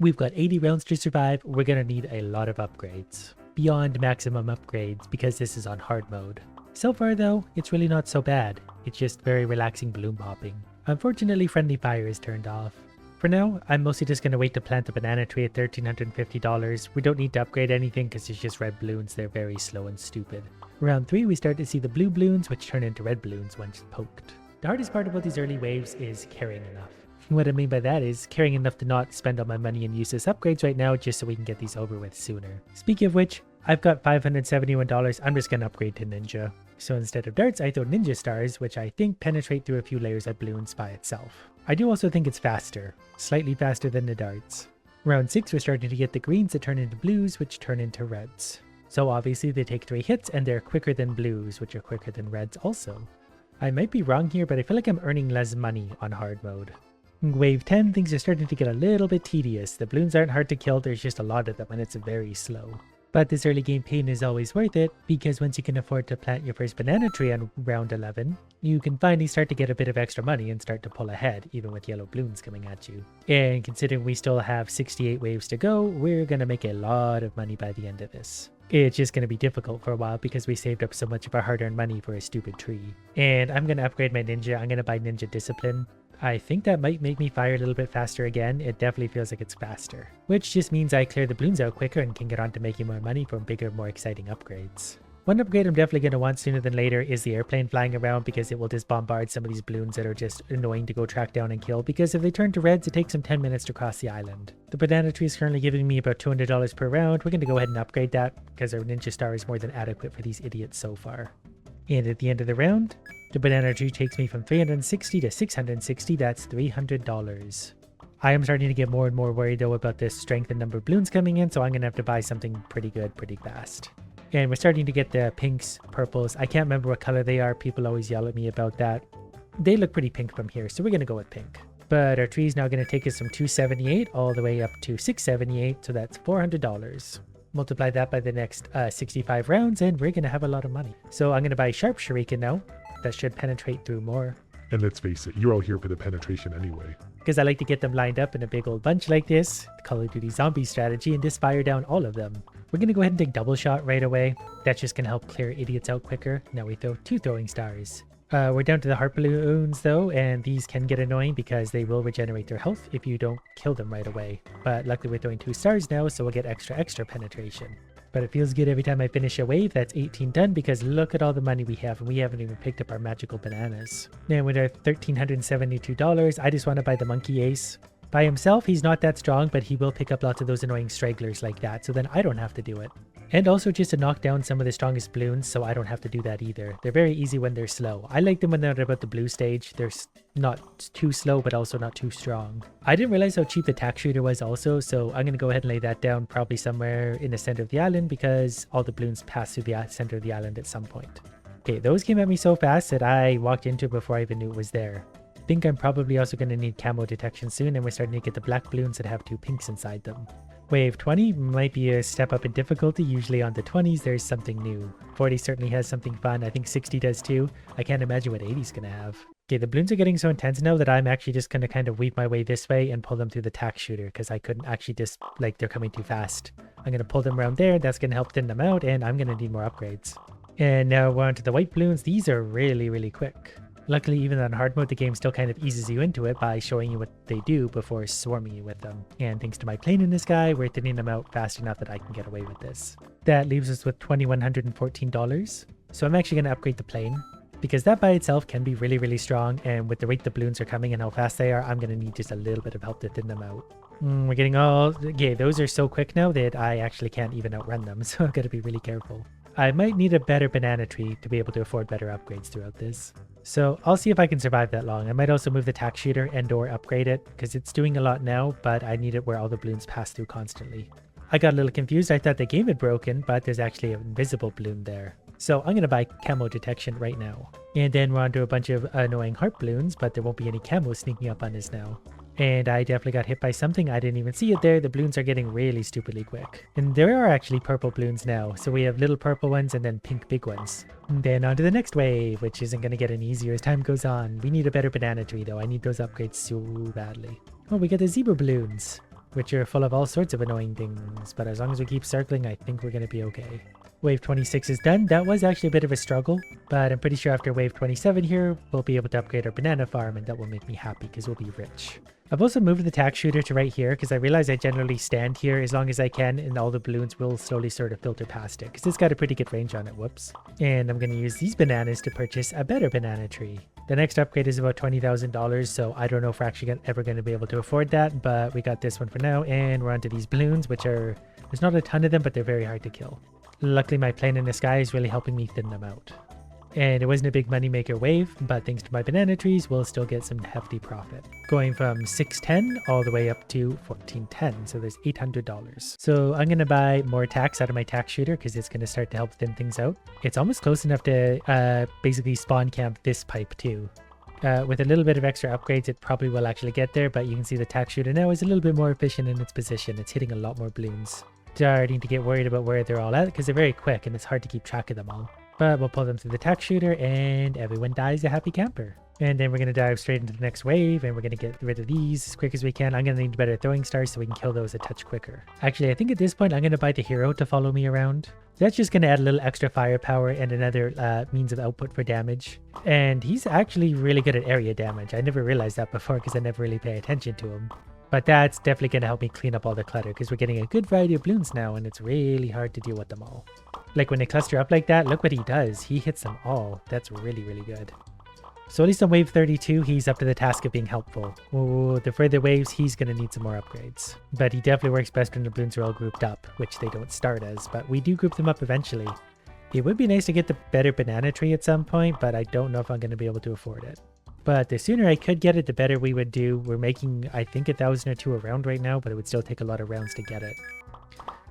We've got 80 rounds to survive. We're gonna need a lot of upgrades. Beyond maximum upgrades because this is on hard mode. So far though, it's really not so bad. It's just very relaxing bloom popping. Unfortunately, friendly fire is turned off. For now, I'm mostly just going to wait to plant the banana tree at $1,350. We don't need to upgrade anything because it's just red balloons. They're very slow and stupid. Round 3, we start to see the blue balloons, which turn into red balloons once poked. The hardest part about these early waves is carrying enough. What I mean by that is carrying enough to not spend all my money and useless upgrades right now just so we can get these over with sooner. Speaking of which, I've got $571. I'm just going to upgrade to Ninja. So instead of darts, I throw Ninja Stars, which I think penetrate through a few layers of balloons by itself. I do also think it's faster, slightly faster than the darts. Round 6, we're starting to get the greens that turn into blues, which turn into reds. So obviously they take 3 hits and they're quicker than blues, which are quicker than reds also. I might be wrong here, but I feel like I'm earning less money on hard mode. In Wave 10, things are starting to get a little bit tedious. The balloons aren't hard to kill, there's just a lot of them and it's very slow. But this early game pain is always worth it, because once you can afford to plant your first banana tree on round 11, you can finally start to get a bit of extra money and start to pull ahead, even with yellow balloons coming at you. And considering we still have 68 waves to go, we're going to make a lot of money by the end of this. It's just going to be difficult for a while because we saved up so much of our hard-earned money for a stupid tree. And I'm going to upgrade my ninja. I'm going to buy Ninja Discipline. I think that might make me fire a little bit faster again. It definitely feels like it's faster. Which just means I clear the balloons out quicker and can get on to making more money from bigger, more exciting upgrades. One upgrade I'm definitely going to want sooner than later is the airplane flying around, because it will just bombard some of these balloons that are just annoying to go track down and kill, because if they turn to reds, it takes them 10 minutes to cross the island. The banana tree is currently giving me about $200 per round. We're going to go ahead and upgrade that because our ninja star is more than adequate for these idiots so far. And at the end of the round, the banana tree takes me from 360 to 660, that's $300. I am starting to get more and more worried though about the strength and number of balloons coming in, so I'm going to have to buy something pretty good pretty fast. And we're starting to get the pinks, purples. I can't remember what color they are. People always yell at me about that. They look pretty pink from here, so we're going to go with pink. But our tree is now going to take us from 278 all the way up to 678, so that's $400. Multiply that by the next 65 rounds and we're going to have a lot of money. So I'm going to buy Sharp Shuriken now. That should penetrate through more. And let's face it, you're all here for the penetration anyway. Because I like to get them lined up in a big old bunch like this, the Call of Duty zombie strategy, and just fire down all of them. We're going to go ahead and take double shot right away. That's just going to help clear idiots out quicker. Now we throw 2 throwing stars. We're down to the heart balloons though, and these can get annoying because they will regenerate their health if you don't kill them right away. But luckily we're throwing 2 stars now, so we'll get extra penetration. But it feels good every time I finish a wave. That's 18 done, because look at all the money we have, and we haven't even picked up our magical bananas. Now with our $1,372, I just want to buy the monkey ace. By himself, he's not that strong, but he will pick up lots of those annoying stragglers like that, so then I don't have to do it. And also just to knock down some of the strongest balloons, so I don't have to do that either. They're very easy when they're slow. I like them when they're about the blue stage. They're not too slow, but also not too strong. I didn't realize how cheap the tack shooter was also, so I'm going to go ahead and lay that down probably somewhere in the center of the island, because all the balloons pass through the center of the island at some point. Okay, those came at me so fast that I walked into it before I even knew it was there. I think I'm probably also going to need camo detection soon, and we're starting to get the black balloons that have 2 pinks inside them. Wave 20 might be a step up in difficulty. Usually on the 20s there's something new. 40 certainly has something fun. I think 60 does too. I can't imagine what 80's going to have. Okay, the balloons are getting so intense now that I'm actually just going to kind of weave my way this way and pull them through the tack shooter, because I couldn't actually just, like, they're coming too fast. I'm going to pull them around there. That's going to help thin them out, and I'm going to need more upgrades. And now we're on to the white balloons. These are really quick. Luckily, even on hard mode, the game still kind of eases you into it by showing you what they do before swarming you with them. And thanks to my plane in the sky, we're thinning them out fast enough that I can get away with this. That leaves us with $2,114. So I'm actually going to upgrade the plane, because that by itself can be really strong, and with the rate the balloons are coming and how fast they are, I'm going to need just a little bit of help to thin them out. We're getting all... Okay, those are so quick now that I actually can't even outrun them, so I've got to be really careful. I might need a better banana tree to be able to afford better upgrades throughout this. So I'll see if I can survive that long. I might also move the tack shooter and or upgrade it, because it's doing a lot now, but I need it where all the balloons pass through constantly. I got a little confused. I thought the game had broken, but there's actually an invisible balloon there. So I'm going to buy camo detection right now. And then we're on to a bunch of annoying heart balloons, but there won't be any camo sneaking up on us now. And I definitely got hit by something. I didn't even see it there. The balloons are getting really stupidly quick. And there are actually purple balloons now. So we have little purple ones and then pink big ones. And then on to the next wave, which isn't going to get any easier as time goes on. We need a better banana tree though. I need those upgrades so badly. Oh, we got the zebra balloons. which are full of all sorts of annoying things. But as long as we keep circling, I think we're going to be okay. Wave 26 is done. That was actually a bit of a struggle, but I'm pretty sure after wave 27 here, we'll be able to upgrade our banana farm, and that will make me happy because we'll be rich. I've also moved the tack shooter to right here because I realize I generally stand here as long as I can, and all the balloons will slowly sort of filter past it because it's got a pretty good range on it. Whoops. And I'm going to use these bananas to purchase a better banana tree. The next upgrade is about $20,000, so I don't know if we're actually ever going to be able to afford that, but we got this one for now, and we're onto these balloons, which are, there's not a ton of them, but they're very hard to kill. Luckily, my plane in the sky is really helping me thin them out. And it wasn't a big moneymaker wave, but thanks to my banana trees, we'll still get some hefty profit. Going from 610 all the way up to 1410, so there's $800. So I'm going to buy more tacks out of my tack shooter because it's going to start to help thin things out. It's almost close enough to basically spawn camp this pipe too. With a little bit of extra upgrades, it probably will actually get there, but you can see the tack shooter now is a little bit more efficient in its position. It's hitting a lot more balloons. Starting to get worried about where they're all at because they're very quick and it's hard to keep track of them all. But we'll pull them through the tack shooter and everyone dies a happy camper. And then we're going to dive straight into the next wave and we're going to get rid of these as quick as we can. I'm going to need better throwing stars so we can kill those a touch quicker. Actually, I think at this point I'm going to buy the hero to follow me around. That's just going to add a little extra firepower and another means of output for damage. And he's actually really good at area damage. I never realized that before because I never really pay attention to him. But that's definitely going to help me clean up all the clutter because we're getting a good variety of balloons now and it's really hard to deal with them all. Like when they cluster up like that, look what he does. He hits them all. That's really, really good. So at least on wave 32, he's up to the task of being helpful. Ooh, the further waves, he's going to need some more upgrades. But he definitely works best when the balloons are all grouped up, which they don't start as, but we do group them up eventually. It would be nice to get the better banana tree at some point, but I don't know if I'm going to be able to afford it. But the sooner I could get it, the better we would do. We're making, I think, 1,000 or 2 a round right now, but it would still take a lot of rounds to get it.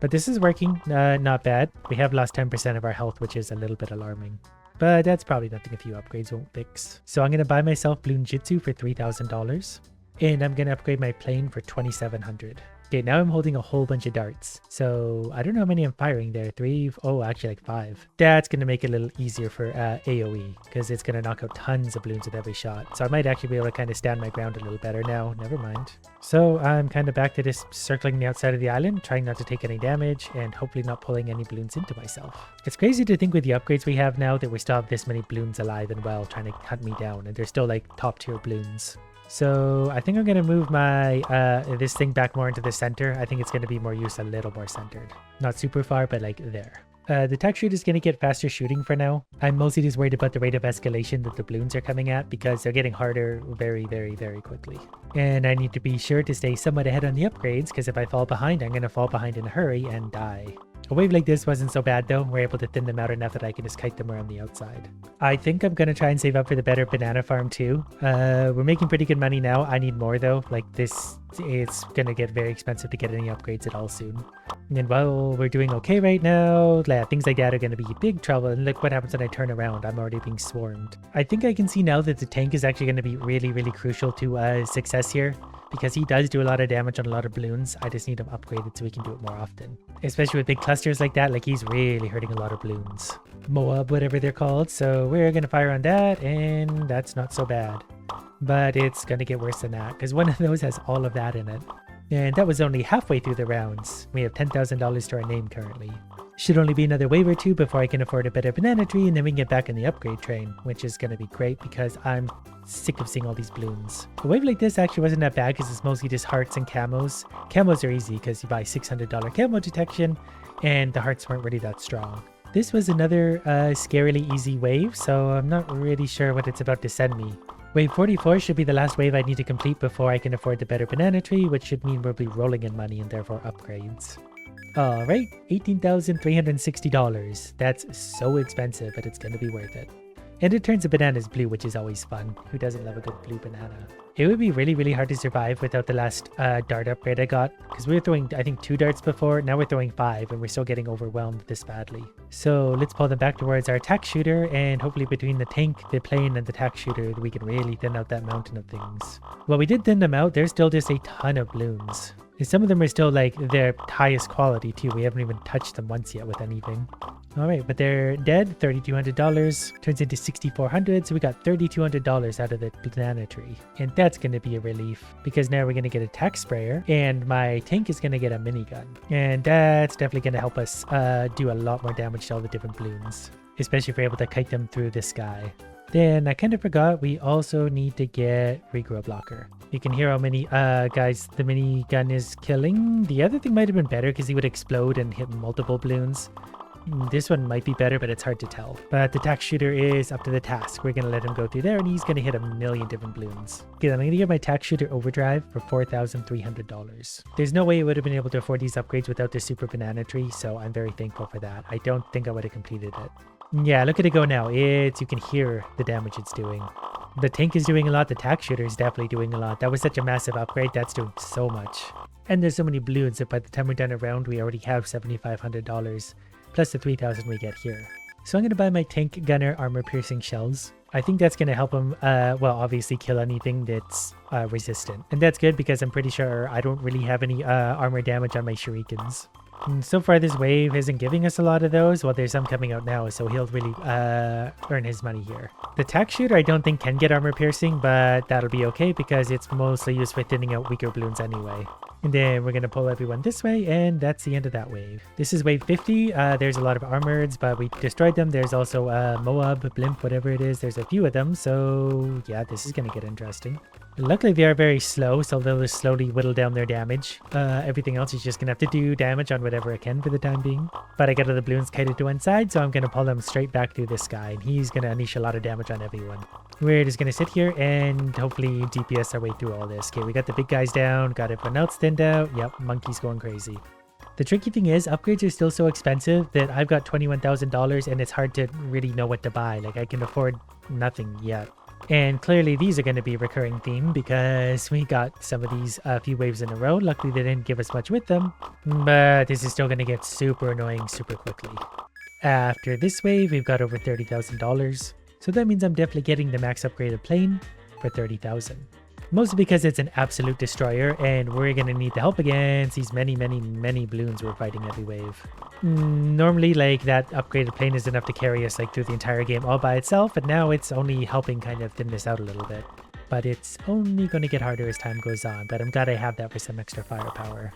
But this is working, not bad. We have lost 10% of our health, which is a little bit alarming. But that's probably nothing a few upgrades won't fix. So I'm going to buy myself Bloon Jitsu for $3,000. And I'm going to upgrade my plane for $2,700. Okay, now I'm holding a whole bunch of darts. So I don't know how many I'm firing there. 3, oh, actually like 5. That's going to make it a little easier for AoE because it's going to knock out tons of balloons with every shot. So I might actually be able to kind of stand my ground a little better now. Never mind. So I'm kind of back to just circling the outside of the island, trying not to take any damage and hopefully not pulling any balloons into myself. It's crazy to think with the upgrades we have now that we still have this many balloons alive and well trying to hunt me down, and they're still like top tier balloons. So I think I'm going to move my this thing back more into the center. I think it's going to be more use a little more centered. Not super far, but like there. The tech shoot is going to get faster shooting for now. I'm mostly just worried about the rate of escalation that the balloons are coming at because they're getting harder very, very, very quickly. And I need to be sure to stay somewhat ahead on the upgrades because if I fall behind, I'm going to fall behind in a hurry and die. A wave like this wasn't so bad though. We're able to thin them out enough that I can just kite them around the outside. I think I'm going to try and save up for the better banana farm too. We're making pretty good money now. I need more though. Like this, it's going to get very expensive to get any upgrades at all soon. And while we're doing okay right now, things like that are going to be big trouble. And look what happens when I turn around. I'm already being swarmed. I think I can see now that the tank is actually going to be really, really crucial to success here. Because he does do a lot of damage on a lot of balloons. I just need him upgraded so we can do it more often. Especially with big clusters like that, like he's really hurting a lot of balloons. Moab, whatever they're called. So we're going to fire on that, and that's not so bad. But it's going to get worse than that, because one of those has all of that in it. And that was only halfway through the rounds. We have $10,000 to our name currently. Should only be another wave or two before I can afford a better banana tree, and then we can get back in the upgrade train, which is going to be great because I'm sick of seeing all these balloons. A wave like this actually wasn't that bad because it's mostly just hearts and camos. Camos are easy because you buy $600 camo detection, and the hearts weren't really that strong. This was another scarily easy wave, so I'm not really sure what it's about to send me. Wave 44 should be the last wave I need to complete before I can afford the better banana tree, which should mean we'll be rolling in money and therefore upgrades. Alright, $18,360. That's so expensive, but it's going to be worth it. And it turns the bananas blue, which is always fun. Who doesn't love a good blue banana? It would be really, really hard to survive without the last dart upgrade I got. Because we were throwing, I think, 2 darts before. Now we're throwing 5, and we're still getting overwhelmed this badly. So let's pull them back towards our attack shooter. And hopefully between the tank, the plane, and the attack shooter, we can really thin out that mountain of things. Well, we did thin them out. There's still just a ton of balloons. And some of them are still like their highest quality too. We haven't even touched them once yet with anything. All right, but they're dead. $3,200 turns into $6,400. So we got $3,200 out of the banana tree. And that's going to be a relief because now we're going to get a tack sprayer and my tank is going to get a minigun. And that's definitely going to help us do a lot more damage to all the different balloons, especially if we're able to kite them through the sky. Then I kind of forgot we also need to get regrow blocker. You can hear how many guys the minigun is killing. The other thing might have been better because he would explode and hit multiple balloons. This one might be better, but it's hard to tell. But the tack shooter is up to the task. We're going to let him go through there and he's going to hit a million different balloons. Okay, then I'm going to get my tack shooter overdrive for $4,300. There's no way I would have been able to afford these upgrades without the super banana tree, so I'm very thankful for that. I don't think I would have completed it. Yeah, look at it go now. You can hear the damage it's doing. The tank is doing a lot. The tack shooter is definitely doing a lot. That was such a massive upgrade. That's doing so much. And there's so many balloons that by the time we're done a round, we already have $7,500 plus the 3,000 we get here. So I'm going to buy my tank gunner armor piercing shells. I think that's going to help him, well, obviously kill anything that's resistant. And that's good because I'm pretty sure I don't really have any armor damage on my shurikens. And so far this wave isn't giving us a lot of those. Well, there's some coming out now, so he'll really earn his money here. The tack shooter I don't think can get armor piercing, but that'll be okay because it's mostly used for thinning out weaker balloons anyway. And then we're going to pull everyone this way, and that's the end of that wave. This is wave 50. There's a lot of armoreds, but we destroyed them. There's also Moab, Blimp, whatever it is. There's a few of them, so yeah, this is going to get interesting. Luckily, they are very slow, so they'll just slowly whittle down their damage. Everything else is just going to have to do damage on whatever it can for the time being. But I got all the balloons kited to one side, so I'm going to pull them straight back through the sky, and he's going to unleash a lot of damage on everyone. We're just going to sit here and hopefully DPS our way through all this. Okay, we got the big guys down, got everyone else thinned out. Yep, monkey's going crazy. The tricky thing is, upgrades are still so expensive that I've got $21,000 and it's hard to really know what to buy. Like, I can afford nothing yet. And clearly these are going to be a recurring theme because we got some of these a few waves in a row. Luckily they didn't give us much with them, but this is still going to get super annoying super quickly. After this wave, we've got over $30,000. So that means I'm definitely getting the max upgraded plane for $30,000. Mostly because it's an absolute destroyer and we're going to need the help against these many balloons we're fighting every wave. Normally, like, that upgraded plane is enough to carry us like through the entire game all by itself, but now it's only helping kind of thin this out a little bit. But it's only going to get harder as time goes on, but I'm glad I have that for some extra firepower.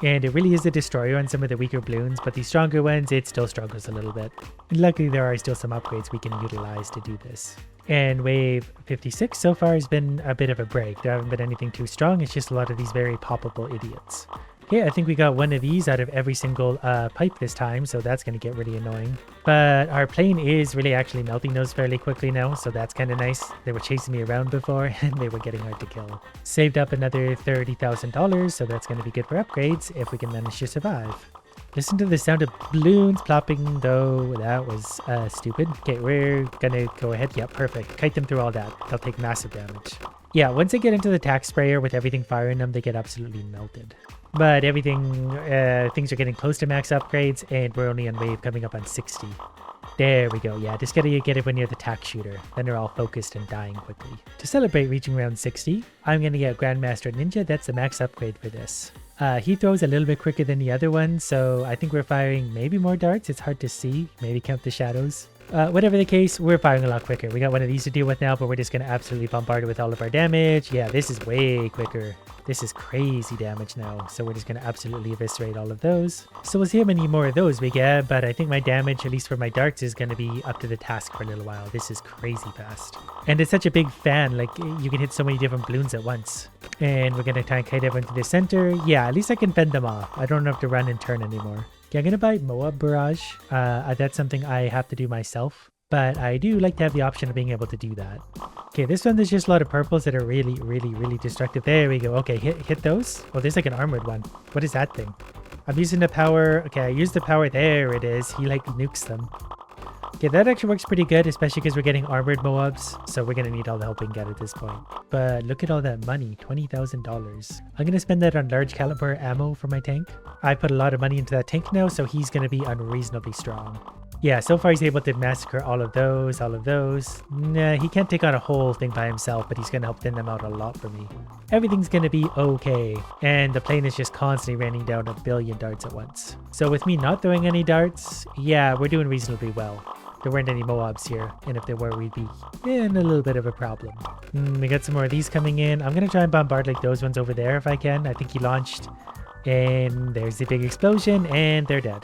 And it really is a destroyer on some of the weaker balloons, but these stronger ones, it still struggles a little bit. Luckily, there are still some upgrades we can utilize to do this. And wave 56 so far has been a bit of a break. There haven't been anything too strong, it's just a lot of these very poppable idiots. Okay, I think we got one of these out of every single pipe this time, so that's going to get really annoying. But our plane is really actually melting those fairly quickly now, so that's kind of nice. They were chasing me around before, and they were getting hard to kill. Saved up another $30,000, so that's going to be good for upgrades if we can manage to survive. Listen to the sound of balloons plopping, though. That was stupid. Okay, we're going to go ahead. Yep, perfect. Kite them through all that. They'll take massive damage. Yeah, once they get into the tack sprayer with everything firing them, they get absolutely melted. But everything, things are getting close to max upgrades, and we're only on wave coming up on 60. There we go. Yeah, just gotta get everyone near the tack shooter. Then they're all focused and dying quickly. To celebrate reaching round 60, I'm gonna get Grandmaster Ninja. That's the max upgrade for this. He throws a little bit quicker than the other one, so I think we're firing maybe more darts. It's hard to see. Maybe count the shadows. Whatever the case, we're firing a lot quicker. We got one of these to deal with now, but we're just going to absolutely bombard it with all of our damage. Yeah, this is way quicker. This is crazy damage now, so we're just going to absolutely eviscerate all of those. So we'll see how many more of those we get, but I think my damage, at least for my darts, is going to be up to the task for a little while. This is crazy fast. And it's such a big fan, like, you can hit so many different balloons at once. And we're going to try and kite everyone to the center. Yeah, at least I can fend them off. I don't have to run and turn anymore. Okay, I'm going to buy Moab Barrage. That's something I have to do myself, but I do like to have the option of being able to do that. Okay, this one, there's just a lot of purples that are really destructive. There we go. Okay, hit those. Oh, there's like an armored one. What is that thing? I'm using the power. Okay, I used the power. There it is. He like nukes them. Okay, that actually works pretty good, especially because we're getting armored Moabs, so we're going to need all the help we can get at this point. But look at all that money, $20,000. I'm going to spend that on large caliber ammo for my tank. I put a lot of money into that tank now, so he's going to be unreasonably strong. Yeah, so far he's able to massacre all of those, Nah, he can't take on a whole thing by himself, but he's going to help thin them out a lot for me. Everything's going to be okay. And the plane is just constantly raining down 1 billion darts at once. So with me not throwing any darts, yeah, we're doing reasonably well. There weren't any Moabs here, and if there were, we'd be in a little bit of a problem. We got some more of these coming in. I'm going to try and bombard like those ones over there if I can. I think he launched, and there's the big explosion, and they're dead.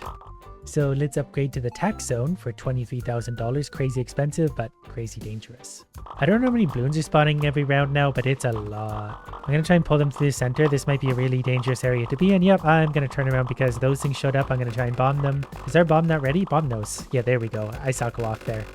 So let's upgrade to the tax zone for $23,000. Crazy expensive, but crazy dangerous. I don't know how many Bloons are spawning every round now, but it's a lot. I'm going to try and pull them to the center. This might be a really dangerous area to be in. Yep, I'm going to turn around because those things showed up. I'm going to try and bomb them. Is our bomb not ready? Bomb those. Yeah, there we go. I saw it go off there.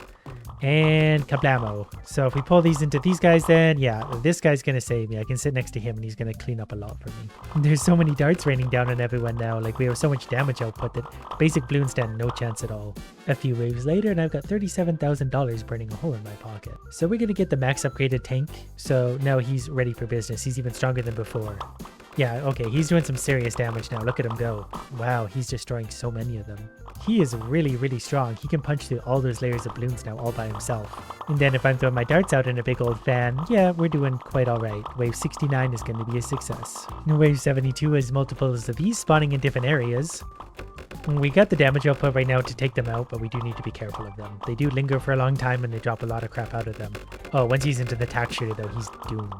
And kablamo. So if we pull these into these guys, then yeah, this guy's gonna save me. I can sit next to him and he's gonna clean up a lot for me. There's so many darts raining down on everyone now. Like, we have so much damage output that basic Bloons stand no chance at all. A few waves later and I've got $37,000 burning a hole in my pocket. So we're gonna get the max upgraded tank. So now he's ready for business. He's even stronger than before. Yeah, okay, he's doing some serious damage now. Look at him go. Wow, he's destroying so many of them. He is really, really strong. He can punch through all those layers of Bloons now all by himself. And then if I'm throwing my darts out in a big old fan, yeah, we're doing quite alright. Wave 69 is going to be a success. And wave 72 is multiples of these spawning in different areas. And we got the damage output right now to take them out, but we do need to be careful of them. They do linger for a long time and they drop a lot of crap out of them. Oh, once he's into the tack shooter though, he's doomed.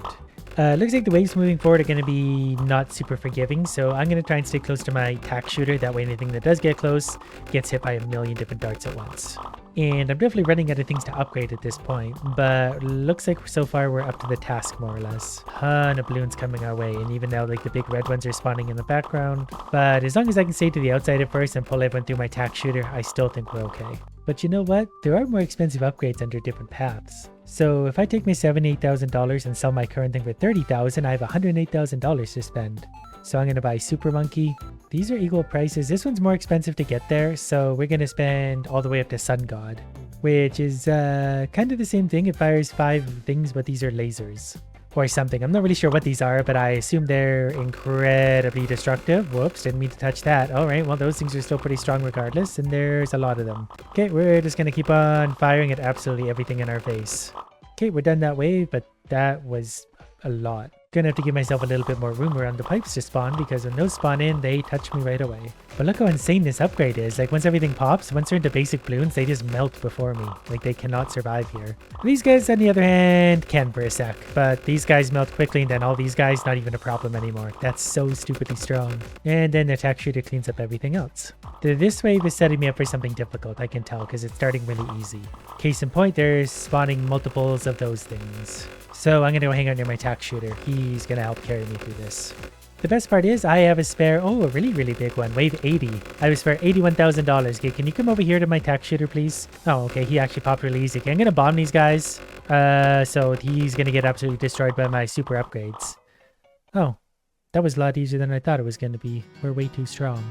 Looks like the waves moving forward are going to be not super forgiving, so I'm going to try and stay close to my tack shooter. That way anything that does get close gets hit by a million different darts at once. And I'm definitely running out of things to upgrade at this point, but looks like so far we're up to the task more or less. Ton of Bloons coming our way, and even now like the big red ones are spawning in the background. But as long as I can stay to the outside at first and pull everyone through my tack shooter, I still think we're okay. But you know what? There are more expensive upgrades under different paths. So if I take my $78,000 and sell my current thing for $30,000, I have $108,000 to spend. So I'm going to buy Super Monkey. These are equal prices. This one's more expensive to get there, so we're going to spend all the way up to Sun God, which is kind of the same thing. It fires 5 things, but these are lasers. Or something. I'm not really sure what these are, but I assume they're incredibly destructive. Whoops, didn't mean to touch that. Alright, well those things are still pretty strong regardless, and there's a lot of them. Okay, we're just gonna keep on firing at absolutely everything in our face. Okay, we're done that wave, but that was a lot. Gonna have to give myself a little bit more room around the pipes to spawn, because when those spawn in, they touch me right away. But look how insane this upgrade is. Like, once everything pops, once they're into basic Bloons, they just melt before me. Like, they cannot survive here. These guys, on the other hand, can for a sec. But these guys melt quickly, and then all these guys, not even a problem anymore. That's so stupidly strong. And then the attack shooter cleans up everything else. This wave is setting me up for something difficult, I can tell, because it's starting really easy. Case in point, there's spawning multiples of those things. So I'm going to go hang out near my tack shooter. He's going to help carry me through this. The best part is I have a spare, oh, a really, really big one. Wave 80. I have a spare $81,000. Okay, can you come over here to my tack shooter, please? Oh, okay, he actually popped really easy. Okay, I'm going to bomb these guys. So he's going to get absolutely destroyed by my super upgrades. Oh, that was a lot easier than I thought it was going to be. We're way too strong.